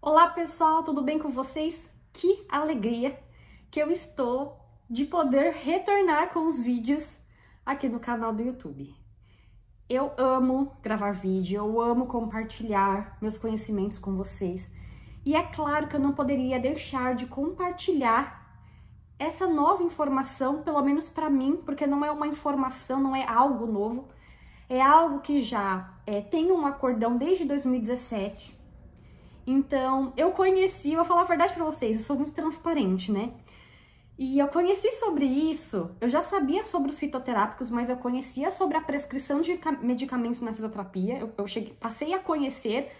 Olá pessoal, tudo bem com vocês? Que alegria que eu estou de poder retornar com os vídeos aqui no canal do YouTube. Eu amo gravar vídeo, eu amo compartilhar meus conhecimentos com vocês. E é claro que eu não poderia deixar de compartilhar essa nova informação, pelo menos para mim, porque não é uma informação, não é algo novo. É algo que já tem um acordão desde 2017. Então, eu vou falar a verdade pra vocês, eu sou muito transparente, né? E eu conheci sobre isso, eu já sabia sobre os fitoterápicos, mas eu conhecia sobre a prescrição de medicamentos na fisioterapia. Passei a conhecer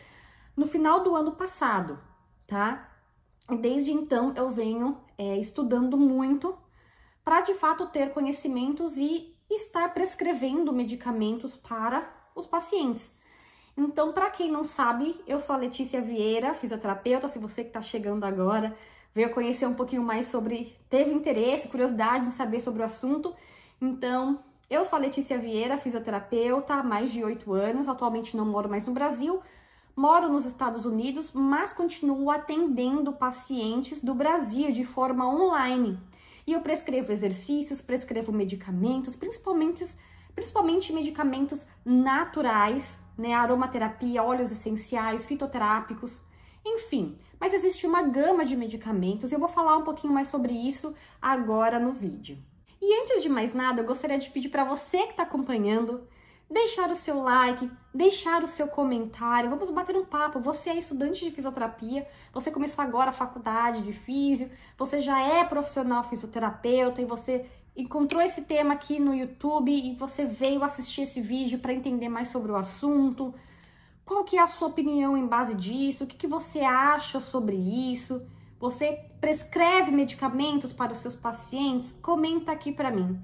no final do ano passado, tá? E desde então eu venho estudando muito para de fato ter conhecimentos e estar prescrevendo medicamentos para os pacientes. Então, para quem não sabe, eu sou a Letícia Vieira, fisioterapeuta. Se você que está chegando agora veio conhecer um pouquinho mais teve interesse, curiosidade em saber sobre o assunto. Então, eu sou a Letícia Vieira, fisioterapeuta há mais de 8 anos. Atualmente não moro mais no Brasil, moro nos Estados Unidos, mas continuo atendendo pacientes do Brasil de forma online. E eu prescrevo exercícios, prescrevo medicamentos, principalmente medicamentos naturais, né, aromaterapia, óleos essenciais, fitoterápicos, enfim. Mas existe uma gama de medicamentos e eu vou falar um pouquinho mais sobre isso agora no vídeo. E antes de mais nada, eu gostaria de pedir para você que está acompanhando, deixar o seu like, deixar o seu comentário, vamos bater um papo. Você é estudante de fisioterapia, você começou agora a faculdade de físio, você já é profissional fisioterapeuta e você encontrou esse tema aqui no YouTube e você veio assistir esse vídeo para entender mais sobre o assunto. Qual que é a sua opinião em base disso? O que você acha sobre isso? Você prescreve medicamentos para os seus pacientes? Comenta aqui para mim.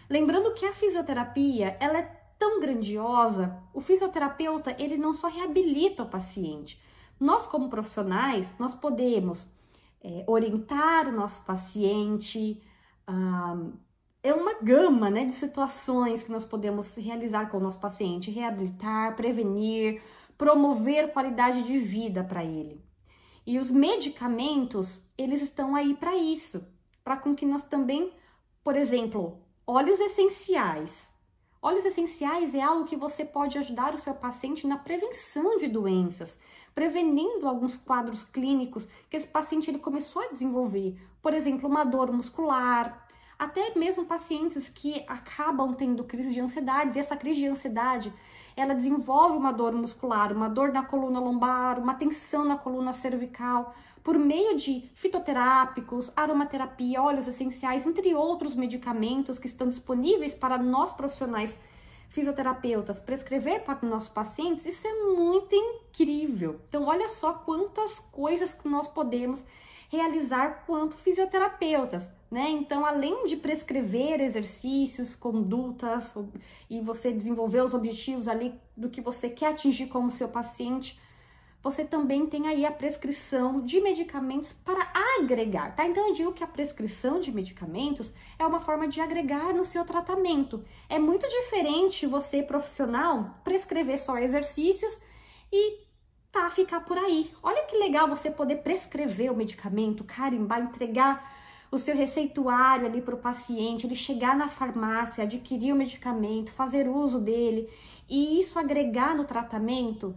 Lembrando que a fisioterapia, ela é tão grandiosa, o fisioterapeuta, ele não só reabilita o paciente. Nós, como profissionais, nós podemos orientar o nosso paciente, é uma gama, né, de situações que nós podemos realizar com o nosso paciente, reabilitar, prevenir, promover qualidade de vida para ele. E os medicamentos, eles estão aí para isso, para com que nós também, por exemplo, óleos essenciais. Óleos essenciais é algo que você pode ajudar o seu paciente na prevenção de doenças, prevenindo alguns quadros clínicos que esse paciente ele começou a desenvolver. Por exemplo, uma dor muscular, até mesmo pacientes que acabam tendo crise de ansiedade, e essa crise de ansiedade, ela desenvolve uma dor muscular, uma dor na coluna lombar, uma tensão na coluna cervical, por meio de fitoterápicos, aromaterapia, óleos essenciais, entre outros medicamentos que estão disponíveis para nós profissionais fisioterapeutas prescrever para os nossos pacientes. Isso é muito incrível. Então, olha só quantas coisas que nós podemos realizar quanto fisioterapeutas, né? Então, além de prescrever exercícios, condutas e você desenvolver os objetivos ali do que você quer atingir com o seu paciente, você também tem aí a prescrição de medicamentos para agregar, tá? Então, eu digo que a prescrição de medicamentos é uma forma de agregar no seu tratamento. É muito diferente você, profissional, prescrever só exercícios e ficar por aí. Olha que legal você poder prescrever o medicamento, carimbar, entregar o seu receituário ali para o paciente, ele chegar na farmácia, adquirir o medicamento, fazer uso dele e isso agregar no tratamento,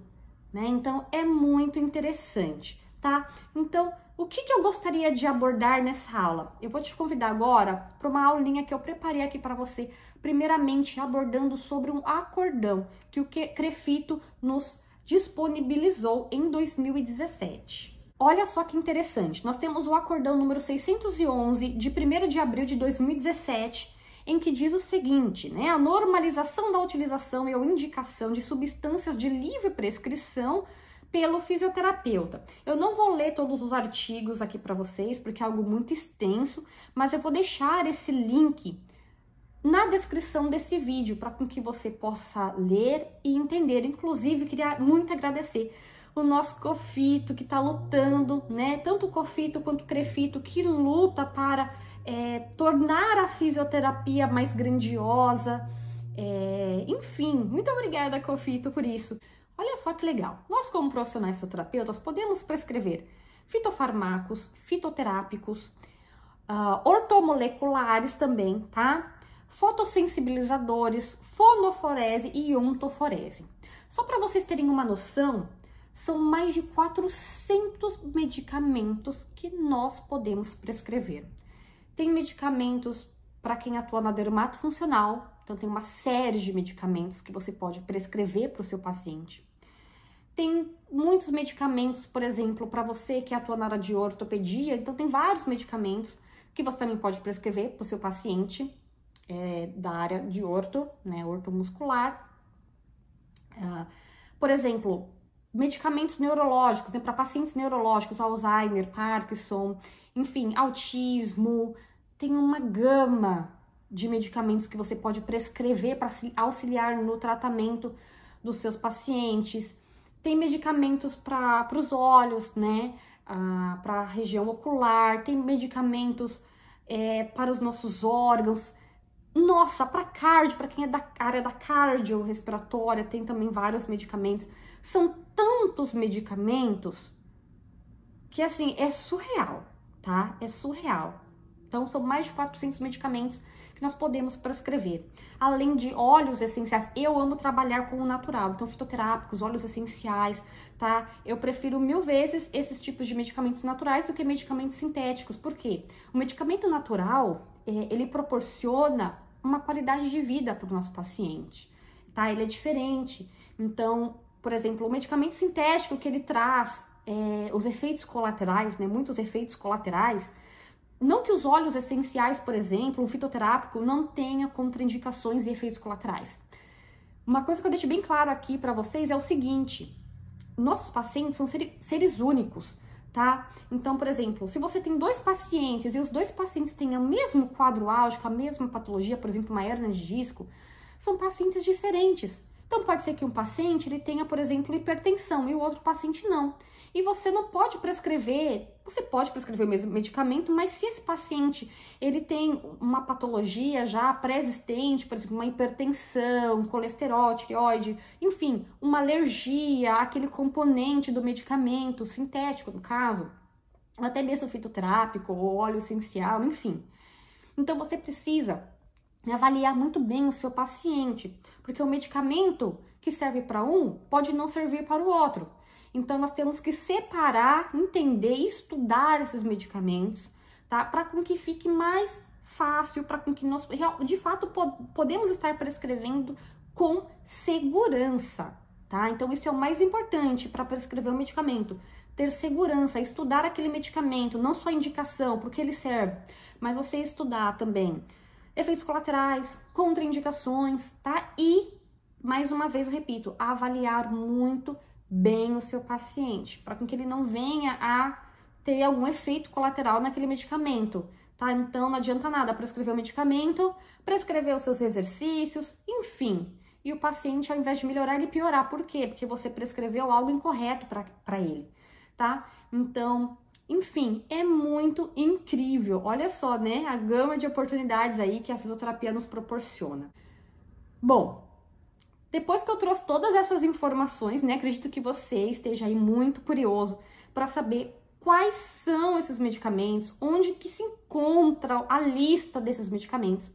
né? Então, é muito interessante, tá? Então, o que eu gostaria de abordar nessa aula? Eu vou te convidar agora para uma aulinha que eu preparei aqui para você, primeiramente abordando sobre um acordão que o CREFITO nos disponibilizou em 2017. Olha só que interessante, nós temos o acordão número 611 de 1º de abril de 2017, em que diz o seguinte, né? A normalização da utilização e ou indicação de substâncias de livre prescrição pelo fisioterapeuta. Eu não vou ler todos os artigos aqui para vocês, porque é algo muito extenso, mas eu vou deixar esse link na descrição desse vídeo, para que você possa ler e entender. Inclusive, queria muito agradecer o nosso COFITO, que está lutando, né? Tanto o COFITO quanto o CREFITO, que luta para tornar a fisioterapia mais grandiosa. Enfim, muito obrigada, COFITO, por isso. Olha só que legal. Nós, como profissionais fisioterapeutas, podemos prescrever fitofarmacos, fitoterápicos, ortomoleculares também, tá? Fotossensibilizadores, fonoforese e ontoforese. Só para vocês terem uma noção, são mais de 400 medicamentos que nós podemos prescrever. Tem medicamentos para quem atua na dermatofuncional, então tem uma série de medicamentos que você pode prescrever para o seu paciente. Tem muitos medicamentos, por exemplo, para você que atua na área de ortopedia, então tem vários medicamentos que você também pode prescrever para o seu paciente da área de orto, né, ortomuscular. Por exemplo, medicamentos neurológicos, né, para pacientes neurológicos, Alzheimer, Parkinson, enfim, autismo. Tem uma gama de medicamentos que você pode prescrever para auxiliar no tratamento dos seus pacientes. Tem medicamentos para os olhos, né? Para a região ocular, tem medicamentos para os nossos órgãos. Nossa, para cardio, para quem é da área da cardiorrespiratória, tem também vários medicamentos. São tantos medicamentos que, assim, é surreal, tá? É surreal. Então, são mais de 400 medicamentos que nós podemos prescrever. Além de óleos essenciais, eu amo trabalhar com o natural. Então, fitoterápicos, óleos essenciais, tá? Eu prefiro 1000 vezes esses tipos de medicamentos naturais do que medicamentos sintéticos. Por quê? O medicamento natural, ele proporciona uma qualidade de vida para o nosso paciente, tá? Ele é diferente. Então, por exemplo, o medicamento sintético que ele traz, os efeitos colaterais, né? Muitos efeitos colaterais. Não que os óleos essenciais, por exemplo, um fitoterápico, não tenha contraindicações e efeitos colaterais. Uma coisa que eu deixo bem claro aqui para vocês é o seguinte: nossos pacientes são seres únicos, tá? Então, por exemplo, se você tem 2 pacientes e os 2 pacientes têm o mesmo quadro álgico, a mesma patologia, por exemplo, uma hérnia de disco, são pacientes diferentes. Então, pode ser que um paciente ele tenha, por exemplo, hipertensão e o outro paciente não. E você não pode prescrever, você pode prescrever o mesmo medicamento, mas se esse paciente ele tem uma patologia já pré-existente, por exemplo, uma hipertensão, colesterol, tireoide, enfim, uma alergia àquele componente do medicamento, sintético no caso, até mesmo fitoterápico ou óleo essencial, enfim. Então você precisa avaliar muito bem o seu paciente, porque o medicamento que serve para um pode não servir para o outro. Então, nós temos que separar, entender, estudar esses medicamentos, tá? Para que fique mais fácil, para que nós, de fato, podemos estar prescrevendo com segurança, tá? Então, isso é o mais importante para prescrever um medicamento. Ter segurança, estudar aquele medicamento, não só a indicação, porque ele serve, mas você estudar também efeitos colaterais, contraindicações, tá? E, mais uma vez, eu repito, avaliar muito bem o seu paciente, para que ele não venha a ter algum efeito colateral naquele medicamento, tá? Então, não adianta nada prescrever o medicamento, prescrever os seus exercícios, enfim. E o paciente, ao invés de melhorar, ele piorar. Por quê? Porque você prescreveu algo incorreto para ele, tá? Então, enfim, é muito incrível. Olha só, né? A gama de oportunidades aí que a fisioterapia nos proporciona. Bom, depois que eu trouxe todas essas informações, né, acredito que você esteja aí muito curioso para saber quais são esses medicamentos, onde que se encontra a lista desses medicamentos.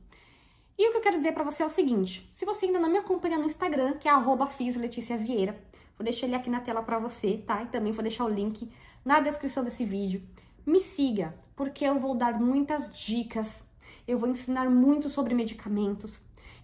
E o que eu quero dizer para você é o seguinte: se você ainda não me acompanha no Instagram, que é @fisioleticiavieira, vou deixar ele aqui na tela para você, tá? E também vou deixar o link na descrição desse vídeo. Me siga, porque eu vou dar muitas dicas, eu vou ensinar muito sobre medicamentos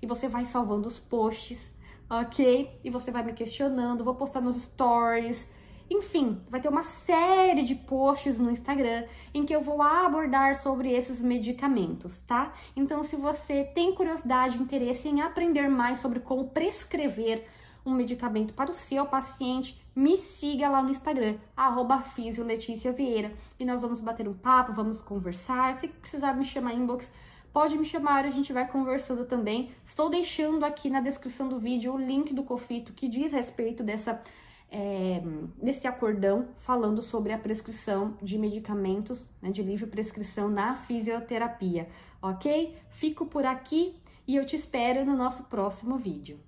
e você vai salvando os posts, ok? E você vai me questionando, vou postar nos stories, enfim, vai ter uma série de posts no Instagram em que eu vou abordar sobre esses medicamentos, tá? Então, se você tem curiosidade, interesse em aprender mais sobre como prescrever um medicamento para o seu paciente, me siga lá no Instagram, @fisioleticiavieira, e nós vamos bater um papo, vamos conversar. Se precisar me chamar inbox, pode me chamar, a gente vai conversando também. Estou deixando aqui na descrição do vídeo o link do COFITO que diz respeito desse acordão falando sobre a prescrição de medicamentos, né, de livre prescrição na fisioterapia, ok? Fico por aqui e eu te espero no nosso próximo vídeo.